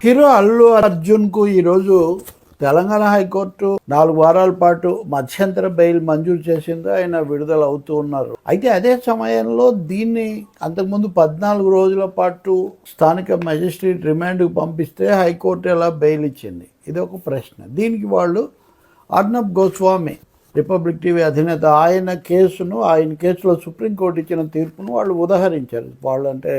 Hero Allu అర్జున్కు ఈరోజు Telangana high court 4 వారాల పాటు మధ్యంతర బెయిల్ మంజూరు చేసింది. ఆయన విడుదల అవుతూ ఉన్నారు. అయితే అదే సమయంలో దీన్ని అంతకుముందు 14 రోజుల పాటు స్థానిక మెజిస్ట్రేట్ రిమాండ్కు పంపిస్తే హైకోర్టు ఎలా బెయిల్ ఇచ్చింది? ఇది ఒక ప్రశ్న. దీనికి వాళ్ళు అర్నబ్ గోస్వామి రిపబ్లిక్ టీవీ అధినేత ఆయన కేసులో సుప్రీంకోర్టు ఇచ్చిన తీర్పును వాళ్ళు ఉదహరించారు. వాళ్ళంటే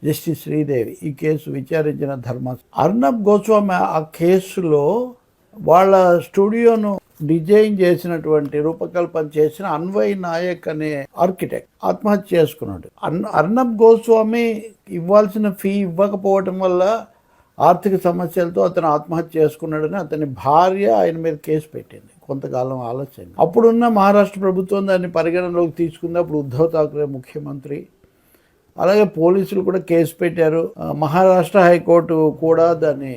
జస్టిస్ శ్రీదేవి ఈ కేసు విచారించిన ధర్మాసనం. అర్నబ్ గోస్వామి ఆ కేసులో వాళ్ళ స్టూడియోను డిజైన్ చేసినటువంటి రూపకల్పన చేసిన అన్వయ్ నాయక్ అనే ఆర్కిటెక్ట్ ఆత్మహత్య చేసుకున్నాడు. అర్నబ్ గోస్వామి ఇవ్వాల్సిన ఫీ ఇవ్వకపోవటం వల్ల ఆర్థిక సమస్యలతో అతను ఆత్మహత్య చేసుకున్నాడని అతని భార్య ఆయన మీద కేసు పెట్టింది కొంతకాలం ఆలస్యంగా. అప్పుడున్న మహారాష్ట్ర ప్రభుత్వం దాన్ని పరిగణనలోకి తీసుకుంది. అప్పుడు ఉద్ధవ్ ఠాక్రే ముఖ్యమంత్రి, అలాగే పోలీసులు కూడా కేసు పెట్టారు. మహారాష్ట్ర హైకోర్టు కూడా దాన్ని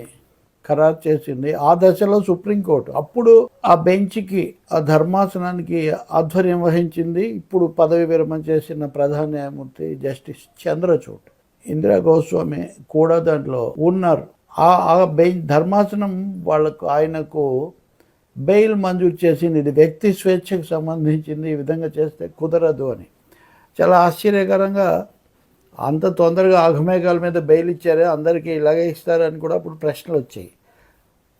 ఖరారు చేసింది. ఆ దశలో సుప్రీంకోర్టు అప్పుడు ఆ బెంచ్కి, ఆ ధర్మాసనానికి ఆధ్వర్యం వహించింది ఇప్పుడు పదవి విరమణ చేసిన ప్రధాన న్యాయమూర్తి జస్టిస్ చంద్రచూడ్. ఇందిరా గోస్వామి కూడా దాంట్లో ఉన్నారు. ఆ బెంచ్ ధర్మాసనం ఆయనకు బెయిల్ మంజూరు చేసింది. ఇది వ్యక్తి స్వేచ్ఛకు సంబంధించింది, ఈ విధంగా చేస్తే కుదరదు అని. చాలా ఆశ్చర్యకరంగా అంత తొందరగా ఆఘమేఘాల మీద బెయిల్ ఇచ్చారే, అందరికీ ఇలాగే ఇస్తారని కూడా అప్పుడు ప్రశ్నలు వచ్చాయి.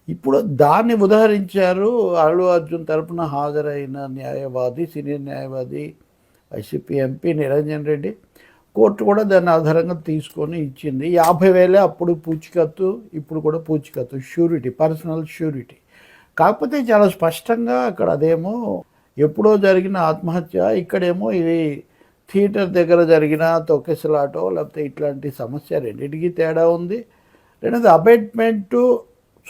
ఇప్పుడు దాన్ని ఉదహరించారు. అల్లు అర్జున్ తరపున హాజరైన న్యాయవాది, సీనియర్ న్యాయవాది, YCP MP Niranjan Reddy. Court కూడా దాన్ని ఆధారంగా తీసుకొని ఇచ్చింది. 50,000 అప్పుడు పూచికత్తు, ఇప్పుడు కూడా పూచికత్తు, షూరిటీ, పర్సనల్ షూరిటీ. కాకపోతే చాలా స్పష్టంగా అక్కడ అదేమో ఎప్పుడో జరిగిన ఆత్మహత్య, ఇక్కడేమో ఇది థియేటర్ దగ్గర జరిగిన తొక్కిసలాటో లేకపోతే ఇట్లాంటి సమస్య. రెండింటికి తేడా ఉంది. రెండోది అబేట్మెంట్ టు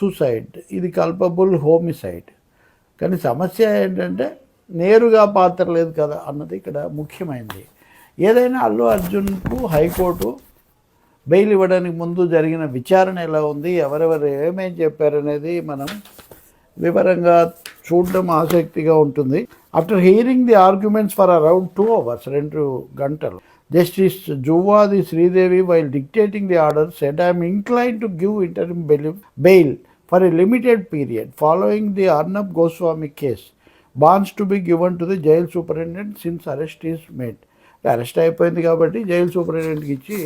సూసైడ్, ఇది కల్పబుల్ హోమిసైడ్. కానీ సమస్య ఏంటంటే నేరుగా పాత్ర లేదు కదా అన్నది ఇక్కడ ముఖ్యమైనది. ఏదైనా అల్లు అర్జున్కు హైకోర్టు బెయిల్ ఇవ్వడానికి ముందు జరిగిన విచారణ ఎలా ఉంది, ఎవరెవరు ఏమేం చెప్పారనేది మనం వివరంగా చూడడం ఆసక్తిగా ఉంటుంది. After hearing the arguments for around 2 hours, 2 గంటలు, justice Juvvadi Sridevi while dictating the order said I'm incline to give interim bail for a limited period following the Arnab Goswami case. Bonds to be given to the jail superintendent since arrest is made. Arrest అయిపోయింది కాబట్టి jail సూపరింటెండెంట్కి ఇచ్చి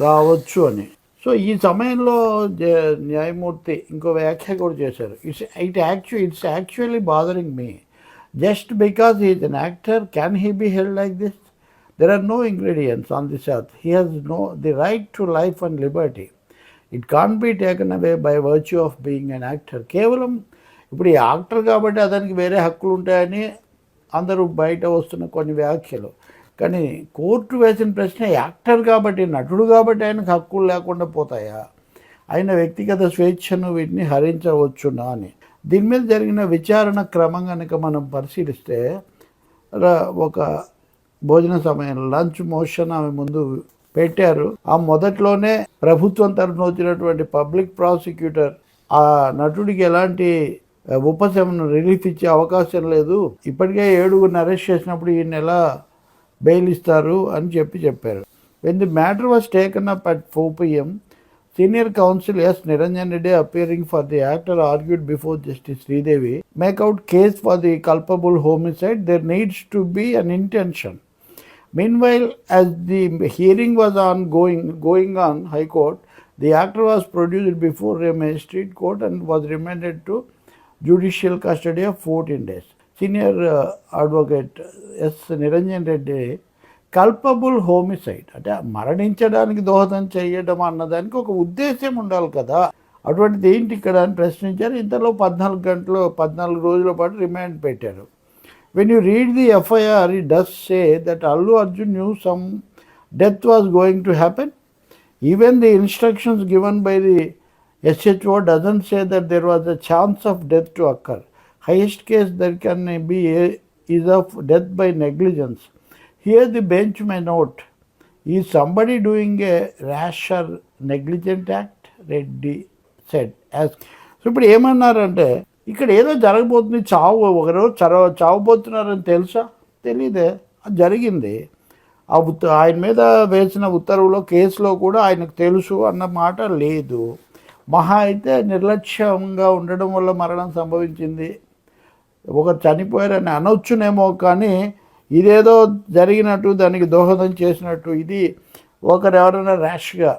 రావచ్చు అని. So ఈ సమయంలో న్యాయమూర్తి ఇంకో వ్యాఖ్య కూడా చేశారు. It's actually bothering me. Just because he is an actor can he be held like this? There are no ingredients on this earth. He has the right to life and liberty. It can't be taken away by virtue of being an actor. కేవలం ఇప్పుడు ఈ actor కాబట్టి అతనికి వేరే హక్కులు ఉంటాయని అందరూ బయట వస్తున్న కొన్ని వ్యాఖ్యలు. కానీ కోర్టు వేసిన ప్రశ్న, యాక్టర్ కాబట్టి, నటుడు కాబట్టి ఆయనకు హక్కులు లేకుండా పోతాయా? ఆయన వ్యక్తిగత స్వేచ్ఛను వీటిని హరించవచ్చునా అని. దీని మీద జరిగిన విచారణ క్రమం కనుక మనం పరిశీలిస్తే, ఒక భోజన సమయంలో లంచ్ మోషన్ ఆమె ముందు పెట్టారు. ఆ మొదట్లోనే ప్రభుత్వం తరఫున వచ్చినటువంటి పబ్లిక్ ప్రాసిక్యూటర్ ఆ నటుడికి ఎలాంటి ఉపశమనం, రిలీఫ్ ఇచ్చే అవకాశం లేదు, ఇప్పటికే 7గురిని అరెస్ట్ చేసినప్పుడు ఈయన ఎలా బెయిల్ ఇస్తారు అని చెప్పారు. When the matter was taken up at 4 p.m., senior counsel S. Niranjan Reddy, appearing for the actor, argued before Justice Sridevi, make out case for the culpable homicide, there needs to be an intention. Meanwhile, as the hearing was going on High Court, the actor was produced before a magistrate court and was remanded to judicial custody of 14 days. Senior advocate S Niranjan Reddy culpable homicide అంటే మరణించడానికి దోహదం చేయడం అన్నదానికి ఒక ఉద్దేశం ఉండాలి కదా, అటువంటిది ఏంటి ఇక్కడ అని ప్రశ్నించారు. ఇంతలో 14 రోజుల పాటు రిమాండ్ పెట్టారు. When you read the FIR, it does say that Allu Arjun new some death was going to happen. Even the instructions given by the SHO doesn't say that there was a chance of death to occur. Highest case there can be is of death by negligence. Here the bench may note, is somebody doing a rash or negligent act? Reddy said. So ఇప్పుడు ఏమన్నారంటే, ఇక్కడ ఏదో జరగబోతుంది, ఒకరు చావబోతున్నారని తెలుసా? తెలీదే, అది జరిగింది. ఆయన మీద వేసిన ఉత్తర్వులో కేసులో కూడా ఆయనకు తెలుసు అన్న మాట లేదు. మహా అయితే నిర్లక్ష్యంగా ఉండడం వల్ల మరణం సంభవించింది, ఒకరు చనిపోయారని అనొచ్చునేమో, కానీ ఇదేదో జరిగినట్టు దానికి దోహదం చేసినట్టు ఇది ఒకరు ఎవరైనా ర్యాష్గా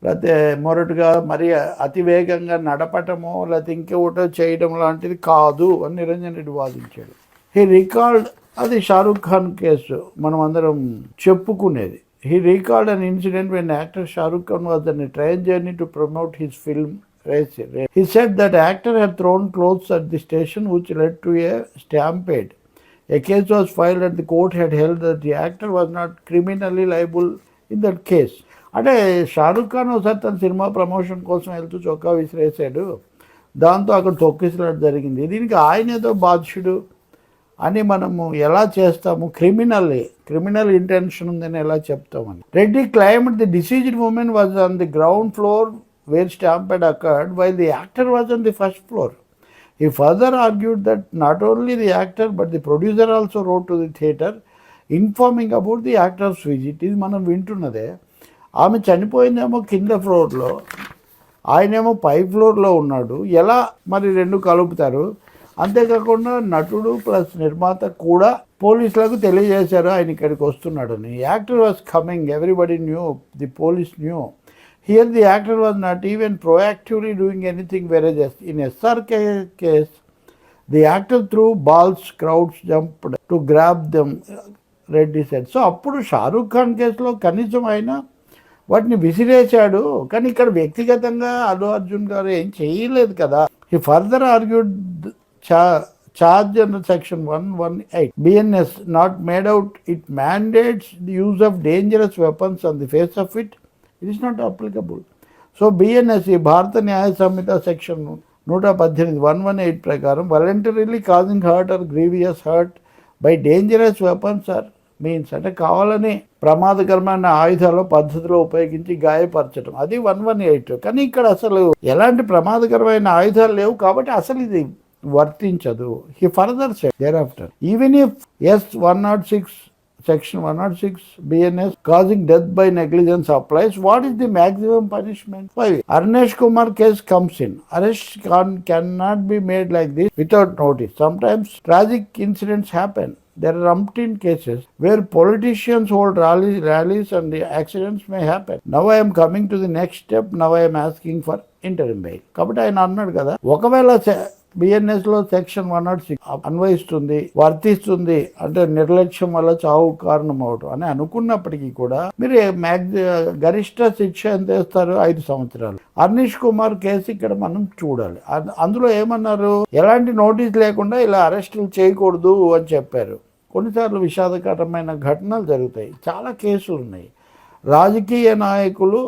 లేకపోతే మొరటుగా మరి అతివేగంగా నడపటమో లేకపోతే ఇంకొకటో చేయడం లాంటిది కాదు అని నిరంజన్ రెడ్డి వాదించాడు. హీ రికాల్డ్, అది షారూక్ ఖాన్ కేసు మనం అందరం చెప్పుకునేది. He recalled an incident when actor Shah Rukh Khan was on a train journey to promote his film Race. He said that actor had thrown clothes at the station which led to a stampede. A case was filed and the court had held that the actor was not criminally liable in that case. అంటే షారూక్ ఖాన్ ఒకసారి తన cinema promotion కోసం వెళ్తూ చొక్కా విసిరేసాడు, దాంతో అక్కడ తొక్కిసలాట జరిగింది, దీనికి ఆయన ఏదో బాధ్యుడు అని మనము ఎలా చేస్తాము, క్రిమినల్ ఇంటెన్షన్ ఉందని ఎలా చెప్తామని. Reddy claimed the deceased woman was on the ground floor where stampede occurred while the actor was on the first floor. He further argued that not only the actor but the producer also wrote to the theatre informing about the actor's visit. ఇది మనం వింటున్నదే. ఆమె చనిపోయిందేమో కింద ఫ్లోర్లో, ఆయనేమో పై ఫ్లోర్లో ఉన్నాడు, ఎలా మరి రెండు కలుపుతారు? అంతేకాకుండా నటుడు ప్లస్ నిర్మాత కూడా పోలీసులకు తెలియజేశారు ఆయన ఇక్కడికి వస్తున్నాడని. Actor was coming, everybody knew, the police knew. Here the actor was not even proactively doing anything, whereas in SRK case, the actor threw balls, crowds jumped to grab them, Reddy said. So అప్పుడు షారూక్ ఖాన్ కేసులో కనీసం ఆయన వాటిని విసిరేశాడు, కానీ ఇక్కడ వ్యక్తిగతంగా అల్లు అర్జున్ గారు ఏం చేయలేదు కదా. He further argued charge under section 118 BNS not made out, it mandates the use of dangerous weapons on the face of it. It is not applicable. So BNS, భారత న్యాయ సంహిత సెక్షన్ 118 ప్రకారం voluntarily causing hurt or grievous hurt by dangerous weapons or means, అంటే కావాలని ప్రమాదకరమైన ఆయుధాలు పద్ధతిలో ఉపయోగించి గాయపరచడం, అది 118. కానీ ఇక్కడ అసలు ఎలాంటి ప్రమాదకరమైన ఆయుధాలు లేవు కాబట్టి అసలు ఇది వర్తించదు. He further said thereafter even if S106 Section 106 BNS causing death by negligence applies, what is the maximum punishment? Why? Arnesh Kumar case comes in. Arrest cannot be made like this without notice. Sometimes tragic incidents happen. There are umpteen cases where politicians hold rallies and the accidents may happen. Now I am coming to the next step. Now I am asking for interim bail. కాబట్టి ఆయన అన్నాడు కదా, ఒకవేళ బిఎన్ఎస్లో section 106 అన్వయిస్తుంది, వర్తిస్తుంది, అంటే నిర్లక్ష్యం వల్ల చావు కారణం అవడం అని అనుకున్నప్పటికీ కూడా మీరు గరిష్ట శిక్ష ఎంత వేస్తారు? 5 సంవత్సరాలు. అర్నీష్ కుమార్ కేసు ఇక్కడ మనం చూడాలి. అందులో ఏమన్నారు, ఎలాంటి నోటీస్ లేకుండా ఇలా అరెస్టులు చేయకూడదు అని చెప్పారు. కొన్నిసార్లు విషాదకరమైన ఘటనలు జరుగుతాయి, చాలా కేసులు ఉన్నాయి. రాజకీయ నాయకులు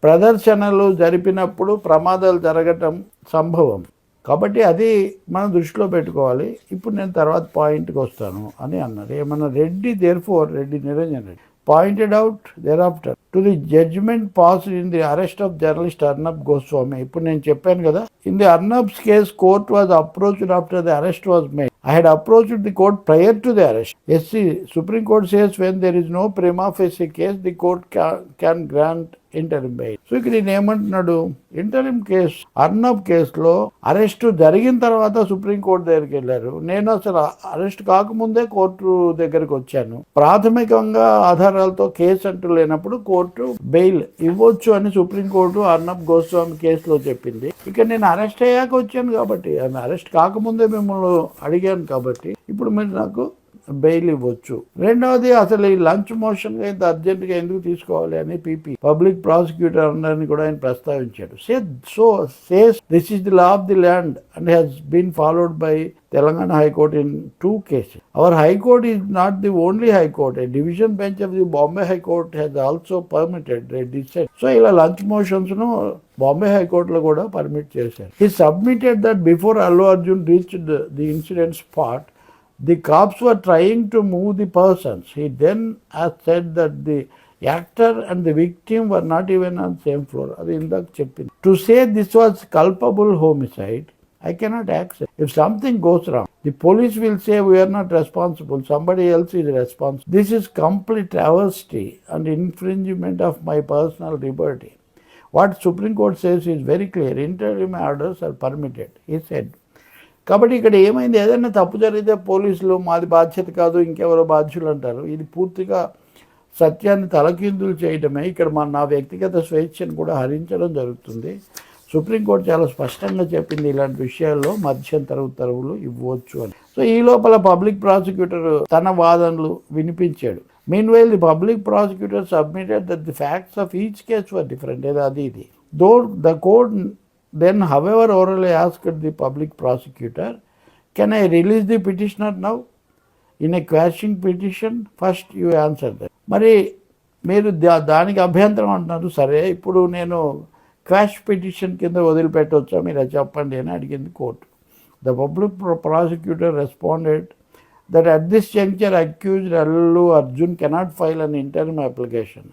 ప్రదర్శనలు జరిపినప్పుడు ప్రమాదాలు జరగటం సంభవం, కాబట్టి అది మనం దృష్టిలో పెట్టుకోవాలి. ఇప్పుడు నేను తర్వాత పాయింట్కి వస్తాను అని అన్నారు. ఏమన్నా Reddy Reddy Niranjan Reddy pointed out thereafter to the judgment passed in the arrest of journalist Arnab Goswami. ఇప్పుడు నేను చెప్పాను కదా, in the Arnab's case, court was approached after the arrest was made. I had approached the court prior to the arrest. Yes, Supreme Court says when there is no prima facie case, the court can grant interim bail. So ఇక్కడ నేను ఏమంటున్నాడు, interim case Arnab కేసులో arrest జరిగిన తర్వాత supreme court దగ్గరికి వెళ్ళారు. నేను అసలు అరెస్ట్ కాకముందే కోర్టు దగ్గరికి వచ్చాను. ప్రాథమికంగా ఆధారాలతో కేసు అంటూ లేనప్పుడు కోర్టు బెయిల్ ఇవ్వచ్చు అని సుప్రీంకోర్టు అర్నబ్ గోస్వామి కేసులో చెప్పింది. ఇక నేను అరెస్ట్ అయ్యాక వచ్చాను కాబట్టి, అరెస్ట్ కాకముందే మిమ్మల్ని అడిగాను కాబట్టి ఇప్పుడు మీరు నాకు బెయిల్ ఇవ్వచ్చు. రెండవది, అసలు ఈ లంచ్ మోషన్గా ఇంత అర్జెంటుగా ఎందుకు తీసుకోవాలి అని పబ్లిక్ ప్రాసిక్యూటర్ అందరినీ కూడా ఆయన ప్రస్తావించాడు. Says this is the law of the land and has been followed by Telangana High Court in 2 cases. Our High Court is not the only High Court. A division bench of the Bombay High Court has also permitted, Reddy said. So ఇలా lunch motions ను బాంబే హైకోర్టులో కూడా permit చేశారు. He submitted that before Allu Arjun reached the incident spot, the cops were trying to move the persons. He then has said that the actor and the victim were not even on same floor. అది ఇందాక చెప్పింది. To say this was culpable homicide, I cannot accept. If something goes wrong, the police will say we are not responsible, somebody else is responsible. This is complete travesty and infringement of my personal liberty. What Supreme Court says is very clear. Interim orders are permitted, he said. కాబట్టి ఇక్కడ ఏమైంది, ఏదైనా తప్పు జరిగితే పోలీసులు మాది బాధ్యత కాదు ఇంకెవరో బాధ్యులు అంటారు. ఇది పూర్తిగా సత్యాన్ని తలకిందులు చేయడమే. ఇక్కడ నా వ్యక్తిగత స్వేచ్ఛను కూడా హరించడం జరుగుతుంది. సుప్రీంకోర్టు చాలా స్పష్టంగా చెప్పింది ఇలాంటి విషయాల్లో మధ్యంతర ఉత్తర్వులు ఇవ్వచ్చు అని. సో ఈ లోపల పబ్లిక్ ప్రాసిక్యూటర్ తన వాదనలు వినిపించాడు. Meanwhile, the public prosecutor submitted that the facts of each case were different. Though the court then, however, orally asked the public prosecutor, can I release the petitioner now in a quashing petition? First you answer that. మరి మీరు దానికి అభ్యంతరం అంటున్నారు. సరే, ఇప్పుడు నేను quash petition కింద వదిలిపెట్టవచ్చా మీరు చెప్పండి అని అడిగింది court. The public prosecutor responded that at this juncture accused Allu Arjun cannot file an interim application.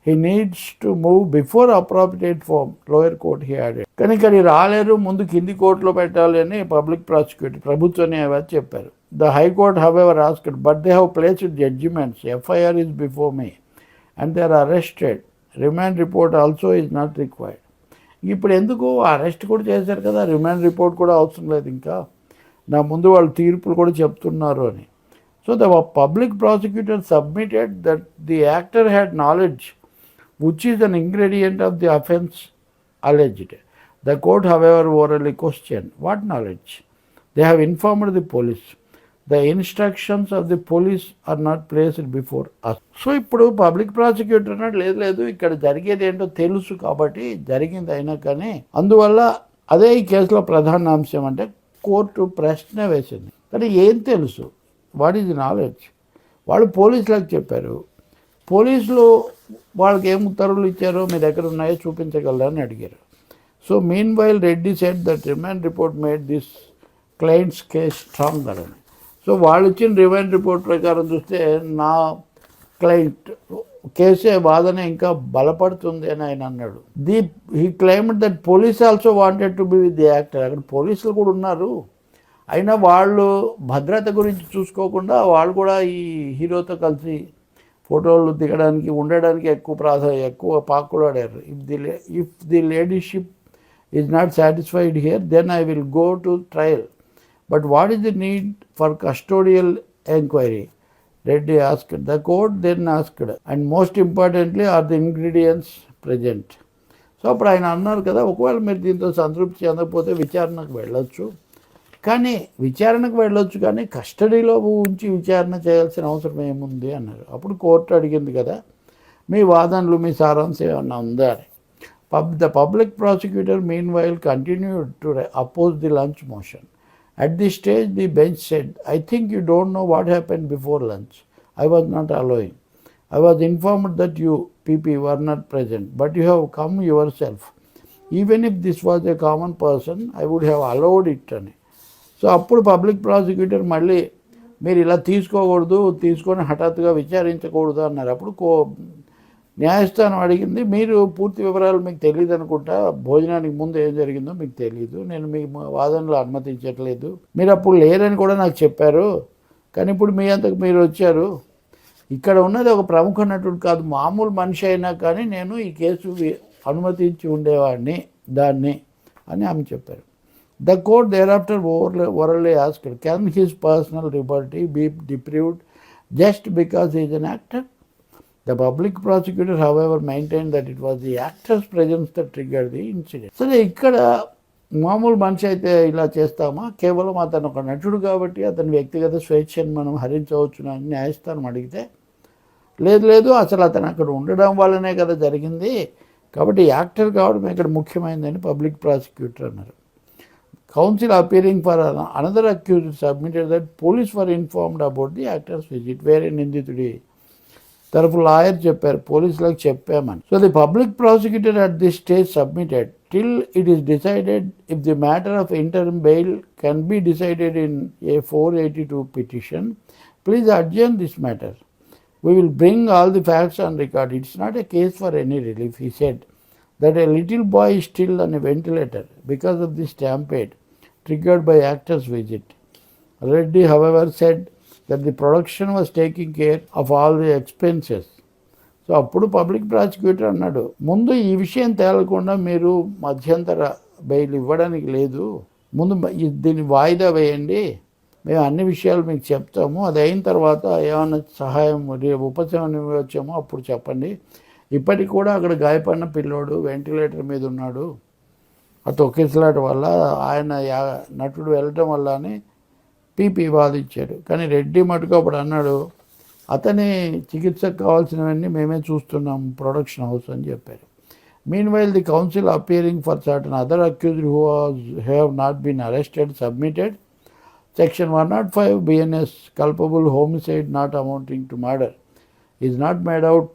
He needs to move before appropriate form. Lower court, he added. కానీ ఇక్కడ రాలేరు, ముందు కింది కోర్టులో పెట్టాలి అని పబ్లిక్ ప్రాసిక్యూటర్ ప్రభుత్వం చెప్పారు. The High Court, however, asked, but they have placed judgments. FIR is before me and they are arrested. Remand report also is not required. ఇప్పుడు ఎందుకు అరెస్ట్ కూడా చేశారు కదా, రిమాండ్ రిపోర్ట్ కూడా అవసరం లేదు, ఇంకా నా ముందు వాళ్ళు తీర్పులు కూడా చెప్తున్నారు అని. So the public prosecutor submitted that the actor had knowledge which is an ingredient of the offence alleged. The court however orally question what knowledge. They have informed the police. The instructions of the police are not placed before us. So ఇప్పుడు public prosecutor అన్నాడు, లేదు ఇక్కడ జరిగేది ఏంటో తెలుసు కాబట్టి జరిగింది అయినా కానీ, అందువల్ల అదే ఈ కేసులో ప్రధాన అంశం. అంటే కోర్టు ప్రశ్న వేసింది, కానీ ఏం తెలుసు, వాట్ ఈజ్ నాలెడ్జ్. వాళ్ళు పోలీసులకు చెప్పారు, పోలీసులు వాళ్ళకి ఏం ఉత్తర్వులు ఇచ్చారో మీ దగ్గర ఉన్నాయో చూపించగలరని అడిగారు. So mean while Reddy said that remand report made this clients case stronger అని. సో వాళ్ళు ఇచ్చిన రిమాండ్ రిపోర్ట్ ప్రకారం చూస్తే నా క్లయింట్ కేసే వాదన ఇంకా బలపడుతుంది అని ఆయన అన్నాడు. He claimed that police also wanted to be with the actor. అక్కడ పోలీసులు కూడా ఉన్నారు, అయినా వాళ్ళు భద్రత గురించి చూసుకోకుండా వాళ్ళు కూడా ఈ హీరోతో కలిసి ఫోటోలు దిగడానికి ఉండడానికి ఎక్కువ పాకులాడారు. If the ladyship is not satisfied here then I will go to trial. But what is the need for custodial enquiry? Reddy asked. The court then asked, and most importantly, are the ingredients present? So అప్పుడు ఆయన అన్నారు కదా, ఒకవేళ మీరు దీంతో సంతృప్తి చెందకపోతే విచారణకు వెళ్ళొచ్చు, కానీ కస్టడీలో ఉంచి విచారణ చేయాల్సిన అవసరం ఏముంది అన్నారు. అప్పుడు కోర్టు అడిగింది కదా, మీ వాదనలు మీ సారాంశం ఏమన్నా ఉందా అని. The public prosecutor mean while continued to oppose the lunch motion. At this stage, the bench said, I think you don't know what happened before lunch. I was not allowing. I was informed that you, PP, were not present, but you have come yourself. Even if this was a common person, I would have allowed it అని. So అప్పుడు public prosecutor మళ్ళీ మీరు ఇలా తీసుకొని హఠాత్తుగా విచారించకూడదు అన్నారు. అప్పుడు న్యాయస్థానం అడిగింది, మీరు పూర్తి వివరాలు మీకు తెలియదు అనుకుంటా, భోజనానికి ముందు ఏం జరిగిందో మీకు తెలియదు, నేను మీ వాదనలు అనుమతించట్లేదు, మీరు అప్పుడు లేరని కూడా నాకు చెప్పారు, కానీ ఇప్పుడు మీ అంతకు మీరు వచ్చారు, ఇక్కడ ఉన్నది ఒక ప్రముఖ నటుడు కాదు, మామూలు మనిషి అయినా కానీ నేను ఈ కేసు అనుమతించి ఉండేవాడిని దాన్ని అని ఆమె చెప్పారు. The court thereafter orally asked, can his personal liberty be deprived just because he is an actor? The public prosecutor, however, maintained that it was the actor's presence that triggered the incident. సరే, ఇక్కడ మామూలు మనిషి అయితే ఇలా చేస్తామా? కేవలం అతను ఒక నటుడు కాబట్టి అతని వ్యక్తిగత స్వేచ్ఛను మనం హరించవచ్చు అని న్యాయస్థానం అడిగితే, లేదు అసలు అతను అక్కడ ఉండడం వల్లనే కదా జరిగింది, కాబట్టి యాక్టర్ కావడం ఇక్కడ ముఖ్యమైనదని పబ్లిక్ ప్రాసిక్యూటర్ అన్నారు. Counsel appearing for another accused submitted that police were informed about the actor's visit. వేరే నిందితుడి తరఫు లాయర్ చెప్పారు, పోలీసులకు చెప్పామని. So the public prosecutor at this stage submitted till it is decided if the matter of interim bail can be decided in a 482 petition, please adjourn this matter. We will bring all the facts on record. It's not a case for any relief. He said that a little boy is still on a ventilator because of the stampede triggered by actor's visit. Reddy, however, said that the production was taking care of all the expenses. So so అప్పుడు public prosecutor అన్నాడు, ముందు ఈ విషయం తేలకుండా మీరు మధ్యంతర bail ఇవ్వడానికి లేదు, ముందు దీన్ని వాయిదా వేయండి, మేము అన్ని విషయాలు మీకు చెప్తాము, అది అయిన తర్వాత ఏమైనా సహాయం ఉపశమనం ఇవ్వచ్చేమో అప్పుడు చెప్పండి. ఇప్పటికి కూడా అక్కడ గాయపడిన పిల్లోడు వెంటిలేటర్ మీద ఉన్నాడు, ఆ తొక్కిసలాట వల్ల ఆయన నటుడు వెళ్ళటం వల్ల అని పీపీ వాదించాడు. కానీ రెడ్డి మటుకు అప్పుడు అన్నాడు, అతని చికిత్సకు కావాల్సినవన్నీ మేమే చూస్తున్నాం ప్రొడక్షన్ హౌస్ అని చెప్పారు. Meanwhile the counsel appearing for certain other accused who have not been arrested submitted Section 105 BNS culpable homicide not amounting to murder is not made out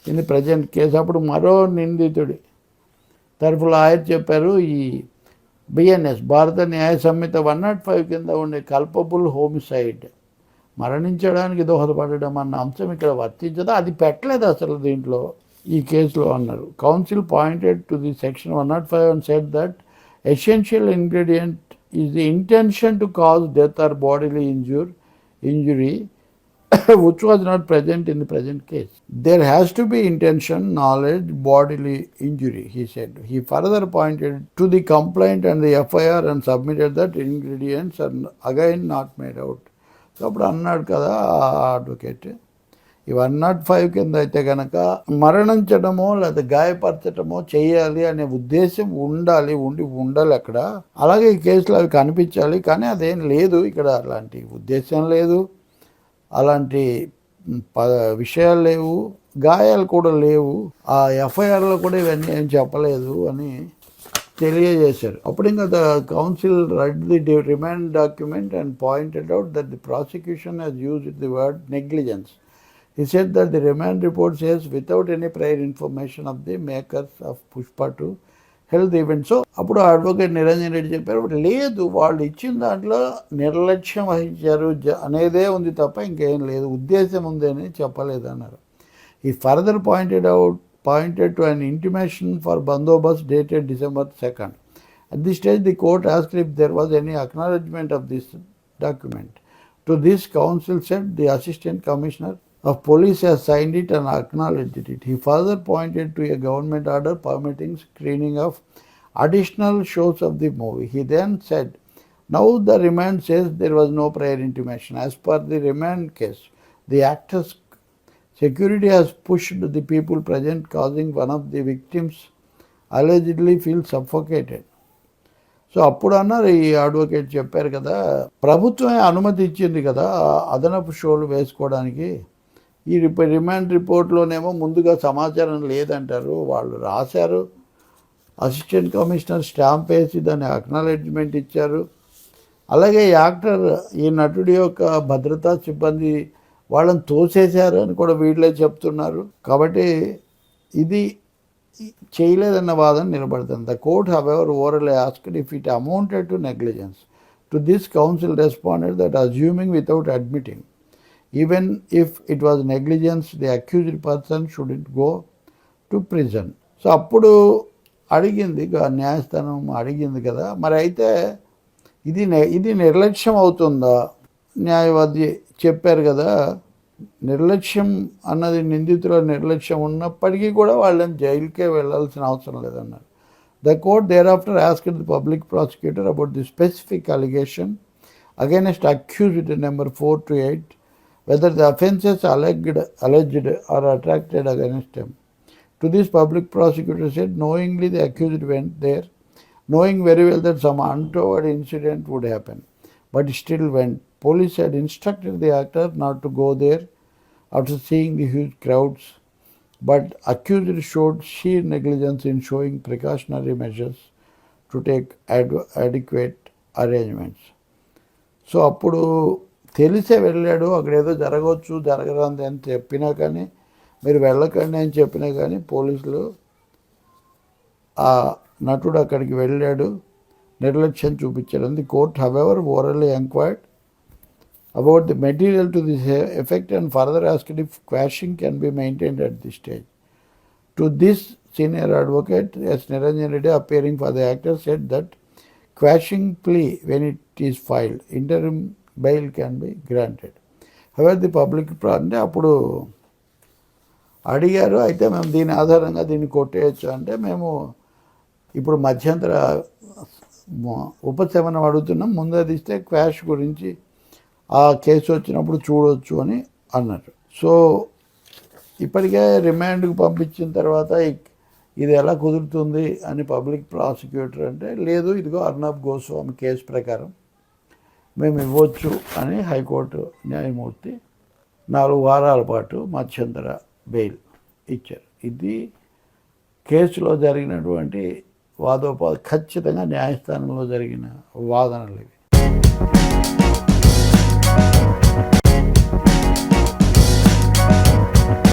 in the present case. అప్పుడు మరో నిందితుడి తరఫున ఆయన చెప్పారు, ఈ BNS భారత న్యాయ సంహిత 105 కింద ఉండే కల్పబుల్ హోమిసైడ్ మరణించడానికి దోహదపడడం అన్న అంశం ఇక్కడ వర్తించదు, అది పెట్టలేదు అసలు దీంట్లో ఈ కేసులో అన్నారు. Council pointed to the section 105 and said that essential ingredient is the intention to cause death or bodily injury which was not present in the present case. There has to be intention, knowledge, bodily injury, he said. He further pointed to the complaint and the FIR and submitted that ingredients are again not made out. So అప్పుడు అన్నాడు కదా advocate, ఈ 105 కింద అయితే కనుక మరణించడమో లేదా గాయపరచడమో చేయాలి అనే ఉద్దేశం ఉండాలి అక్కడ. అలాగే ఈ కేసులో అవి కనిపించాలి, కానీ అదేం లేదు ఇక్కడ, అలాంటి ఉద్దేశం లేదు, అలాంటి విషయాలు లేవు, గాయాలు కూడా లేవు, ఆ ఎఫ్ఐఆర్లో కూడా ఇవన్నీ ఏం చెప్పలేదు అని తెలియజేశారు. అప్పుడు ఇంకా the counsel read the remand document and pointed out that the prosecution has used the word negligence. He said that the remand report says without any prior information of the makers of Pushpa 2 health event. So అప్పుడు advocate Niranjan Reddy చెప్పారు, లేదు వాళ్ళు ఇచ్చిన దాంట్లో నిర్లక్ష్యం వహించారు అనేదే ఉంది తప్ప ఇంకేం లేదు, ఉద్దేశం ఉంది అని చెప్పలేదు అన్నారు. He further pointed to an intimation for bandobast dated December 2nd. At this stage the court asked if there was any acknowledgement of this document. To this counsel said the assistant commissioner of police has signed it and acknowledged it. He further pointed to a government order permitting screening of additional shows of the movie. He then said, now the remand says there was no prior intimation. As per the remand case, the actor's security has pushed the people present, causing one of the victims allegedly feel suffocated. So అప్పుడు అన్నారు, ఈ advocate చెప్పారు కదా, ప్రభుత్వమే అనుమతి ఇచ్చింది కదా అదనపు షోలు వేసుకోవడానికి, ఈ రిమాండ్ రిపోర్ట్లోనేమో ముందుగా సమాచారం లేదంటారు, వాళ్ళు రాశారు, అసిస్టెంట్ కమిషనర్ స్టాంప్ వేసి దాన్ని అక్నాలెడ్జ్మెంట్ ఇచ్చారు. అలాగే యాక్టర్ ఈ నటుడి యొక్క భద్రతా సిబ్బంది వాళ్ళని తోసేశారు అని కూడా వీళ్ళే చెప్తున్నారు. కాబట్టి ఇది చేయలేదన్న వాదన నిలబడుతుంది. The court however orally asked if it amounted to negligence. To this council responded that assuming without admitting even if it was negligence, the accused person shouldn't go to prison. So అప్పుడు అడిగింది న్యాయస్థానం అడిగింది కదా, మరి అయితే ఇది నిర్లక్ష్యం అవుతుందా? న్యాయవాది చెప్పారు కదా, నిర్లక్ష్యం అన్నది నిందితుల నిర్లక్ష్యం ఉన్నప్పటికీ కూడా వాళ్ళని జైలుకే వెళ్ళాల్సిన అవసరం లేదన్నారు. The court thereafter asked the public prosecutor about the specific allegation against accused number 4 to 8, whether the offences alleged or attracted against him. To this, public prosecutor said, knowingly the accused went there, knowing very well that some untoward incident would happen, but still went. Police had instructed the actor not to go there after seeing the huge crowds, but accused showed sheer negligence in showing precautionary measures to take adequate arrangements. So appudu తెలిసే వెళ్ళాడు, అక్కడ ఏదో జరగవచ్చు జరగరాంది అని చెప్పినా కానీ, మీరు వెళ్ళకండి అని చెప్పినా కానీ పోలీసులు ఆ నటుడు అక్కడికి వెళ్ళాడు, నిర్లక్ష్యం చూపించాడు. The court however orally enquired about the material to this effect and further asked if quashing can be maintained at the stage. To this senior advocate S Niranjan Reddy appearing for the actor said that quashing plea when it is filed interim bail can be granted. However, the public అంటే అప్పుడు అడిగారు. అయితే మేము దీని ఆధారంగా దీన్ని కొట్టేయచ్చు అంటే మేము ఇప్పుడు మధ్యంతర ఉపశమనం అడుగుతున్నాం, ముందది ఇస్తే క్వాష్ గురించి ఆ కేసు వచ్చినప్పుడు చూడవచ్చు అని అన్నారు. సో ఇప్పటికే రిమాండ్కి పంపించిన తర్వాత ఇది ఎలా కుదురుతుంది అని పబ్లిక్ ప్రాసిక్యూటర్ అంటే, లేదు ఇదిగో అర్నబ్ గోస్వామి కేసు ప్రకారం మేము ఇవ్వచ్చు అని హైకోర్టు న్యాయమూర్తి 4 వారాల పాటు మధ్యంతర బెయిల్ ఇచ్చారు. ఇది కేసులో జరిగినటువంటి ఖచ్చితంగా న్యాయస్థానంలో జరిగిన వాదనలు ఇవి.